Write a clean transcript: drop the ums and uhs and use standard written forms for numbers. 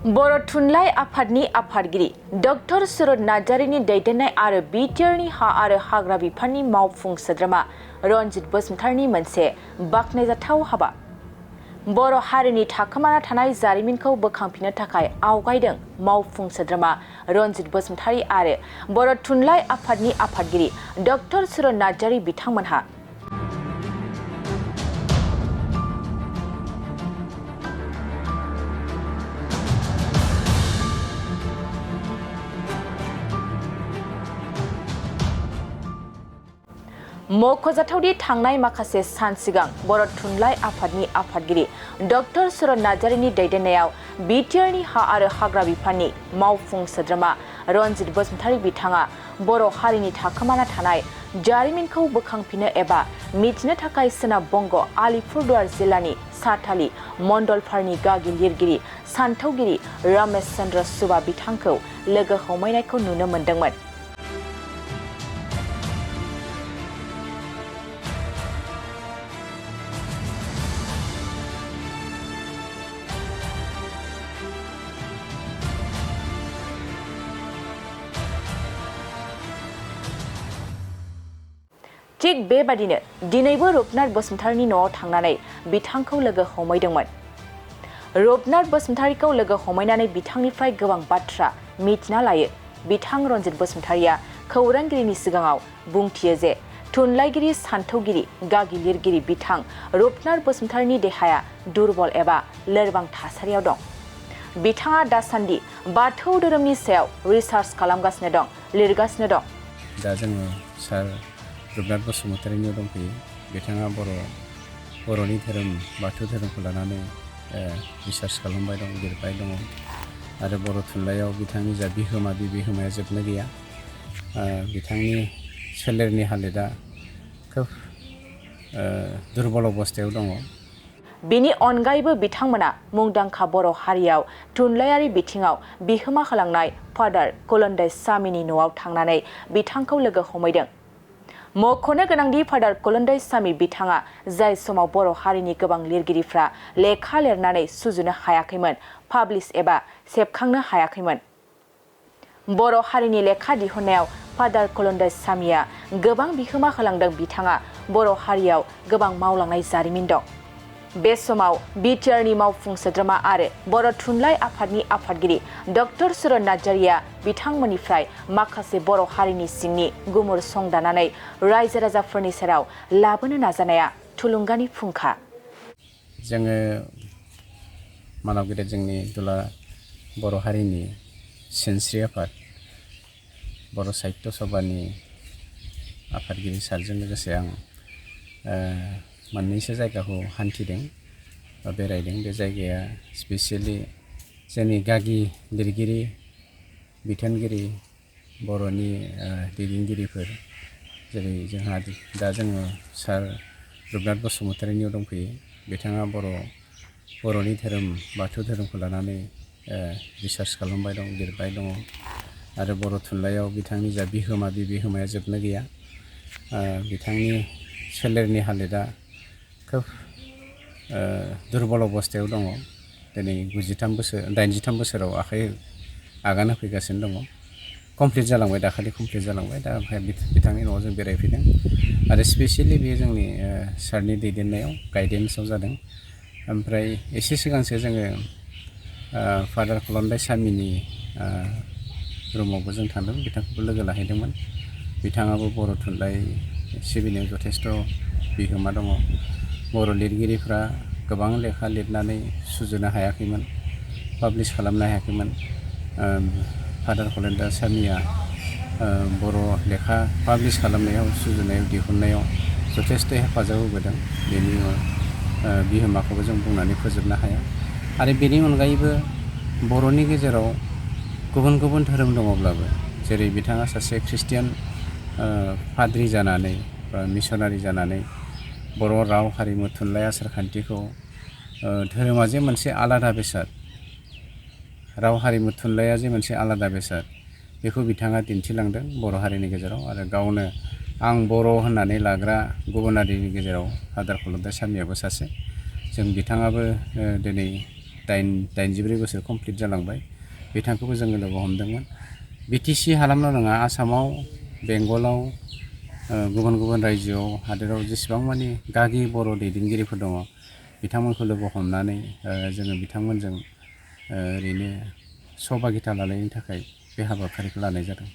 बर' थुनलाइ आफादनि आफादगिरि डॉक्टर सुरत नार्जारिनि दैदेननाय आरो बिटिआरनि हा आरो हाग्रा बिफाननि मावफुं सोद्रोमा रनजित बसुमतारिनि मोनसे बाख्नायजाथाव हाबा। बर' हारिनि थाखोमाना थानाय जारिमिनखौ बोखांफिननो थाखाय आवगायदों मावफुं सोद्रोमा रनजित बसुमतारि आरो बर' थुनलाइ आफादनि आफादगिरि डॉक्टर सुरत नार्जारि बिथांमोनहा। मख'जाथावदि थांनाय माखासे सान सिगां बर' थुनलाइ आफादनि आफादगिरि डॉक्टर सुरत नार्जारिनि दैदेननायाव बिटिआरनि हा आरो हाग्रा बिफाननि मावफुं सोद्रोमा रनजित बसुमतारि बिथाङा बर' हारिनि थाखोमाना थानाय जारिमिनखौ बोखांफिननो एबा मिथिनो थाखाय सोनाब बंग आलिपुरदुवार जिल्लानि साताली मण्डलफोरनि गागि लिरगिरि सानथौगिरि रमेश चन्द्र सुबा बिथांखौ लोगो हमहैनायखौ नुनो मोन्दोंमोन। थिग बेबादिनो दिनैबो रुपनाथ बसुमतारिनि न'आव थांनानै बिथांखौ लोगो हमहैदोंमोन। रुपनाथ बसुमतारिखौ लोगो हमहैनानै बिथांनिफ्राय गोबां बाथ्रा मिथिना लायो। बिथां रनजित बसुमतारिया खौरांगिरिनि सिगाङाव बुंथियो जे थुनलाइगिरि सानथौगिरि गागि लिरगिरि बिथां रुपनाथ बसुमतारिनि देहाया दुरबल एबा लोरबां थासारियाव दं। बिथाङा दासान्दि बाथौ धोरोमनि सायाव रिसार्च खालामगासिनो दं, लिरगासिनो दं। दा जोङो सार रुपनाथ बसुमतारिनियाव दंफैयो। बिथाङा बर'नि धोरोम बाथौ धोरोमखौ लानानै रिसार्च खालामबाय दं, लिरबाय दङ आरो बर' थुनलाइयाव बिथांनि जा बिहोमा बे बिहोमाया जोबनो गैया। बिथांनि सोलेरनि हालोदा खोब दुरबल अबस्थायाव दङ। बेनि अनगायैबो बिथांमोना मुंदांखा बर' हारियाव थुनलाइयारि बिथिङाव बिहोमा होलांनाय फादार कुलन्दै स्वामीनि न'आव थांनानै बिथांखौ लोगो हमहैदों। मख'नो गोनांदि फादार कुलन्दै स्वामी बिथाङा जाय समाव बर' हारिनि गोबां लिरगिरिफ्रा लेखा लिरनानै सुजुनो हायाखैमोन, पाब्लिश एबा सेबखांनो हायाखैमोन। बर' हारिनि लेखा दिहुननायाव फादार कुलन्दै स्वामीया गोबां बिहोमा होलांदों। बिथाङा बर' हारियाव गोबां मावलांनाय जारिमिन दं। बे समाव बिटिआरनि मावफुं सोद्रोमा आरो बर' थुनलाइ आफादनि आफादगिरि डॉक्टर सुरत नार्जारिया बिथांमोननिफ्राय माखासे बर' हारिनि सिंनि गुमुर संदानानै रायजो राजाफोरनि सेराव लाबोनो नाजानाया थुलुंगानि फुंखा। जोङो मानाव गेदेर जोंनि दुला बर' हारिनि सिनस्रि आफाद बर' साहित्य सभानि आफादगिरि सारजों लोगोसे आं मोननैसो जायगाखौ हान्थिदों बा बेरायदों। बे जायगाया स्पेसियेलि जोंनि गागि लिरगिरि बिथोनगिरि बर'नि दैदेनगिरिफोर जेरै जोंहा दा जोङो सार रुपनाथ बसुमतारिनियाव दंफैयो। बिथाङा बर'नि धोरोम बाथौ धोरोमखौ लानानै रिसार्च खालामबाय दं, लिरबाय दङ आरो बर' थुनलाइयाव बिथांनि जा बिहोमा बे बिहोमाया जोबनो गैया। बिथांनि सोलेरनि हालोदा खोब दुरबल अबस्थायाव दङ। दिनै 83 बोसोराव आगान होफैगासिनो दङ। कमप्लिट जालांबाय, दाखालि कमप्लिट जालांबाय। दा ओमफ्राय बिथांनि न'आव जों बेरायफैदों आरो स्पेसियेलि बेयो जोंनि सारनि दैदेननायाव गाइडेन्सआव जादों। ओमफ्राय एसे सिगांसो जोङो फादार कुलन्दै स्वामीनि रुमावबो जों थांदों, बिथांखौबो लोगो लाहैदोंमोन। बिथाङाबो बर' थुनलाइ सिबिनायाव जथेस्थ' बिहोमा दङ। बर' लिरगिरिफ्रा गोबां लेखा लिरनानै सुजुनो हायाखैमोन, पाब्लिश खालामनो हायाखैमोन। फादार कुलन्दै स्वामीया बर' लेखा पाब्लिश खालामनायाव, सुजुनायाव, दिहुननायाव जथेस्थ' हेफाजाब होबोदों। बेनि बिहोमाखौबो जों बुंनानै फोजोबनो हाया। आरो बेनि अनगायैबो बर'नि गेजेराव गुबुन गुबुन धोरोम दङब्लाबो, जेरै बिथाङा सासे ख्रिस्टियान पाद्रि जानानै बा मिसनारि जानानै बर' राव हारिमु थुनलाइ आसार खान्थिखौ धोरोमा जे मोनसे आलादा बेसाद, राव हारिमु थुनलाइया जे मोनसे आलादा बेसाद, बेखौ बिथाङा दिन्थिलांदों बर' हारिनि गेजेराव। आरो गावनो आं बर' होननानै लाग्रा गुबुन हारिनि गेजेराव फादार कुलन्दै स्वामीयाबो सासे। जों बिथाङाबो दिनै 84 बोसोर कमप्लिट जालांबाय बिथांखौबो जोङो लोगो हमदोंमोन बिटिसि हालामल' नङा आसामाव बेंगलाव गुबुन गुबुन रायजोआव हादोराव जेसेबां मानि गागि बर' दैदेनगिरिफोर दङ बिथांमोनखौ लोगो हमनानै जोङो बिथांमोनजों ओरैनो सभागिता लालायनो थाखाय बे हाबाफारिखौ लानाय जादों।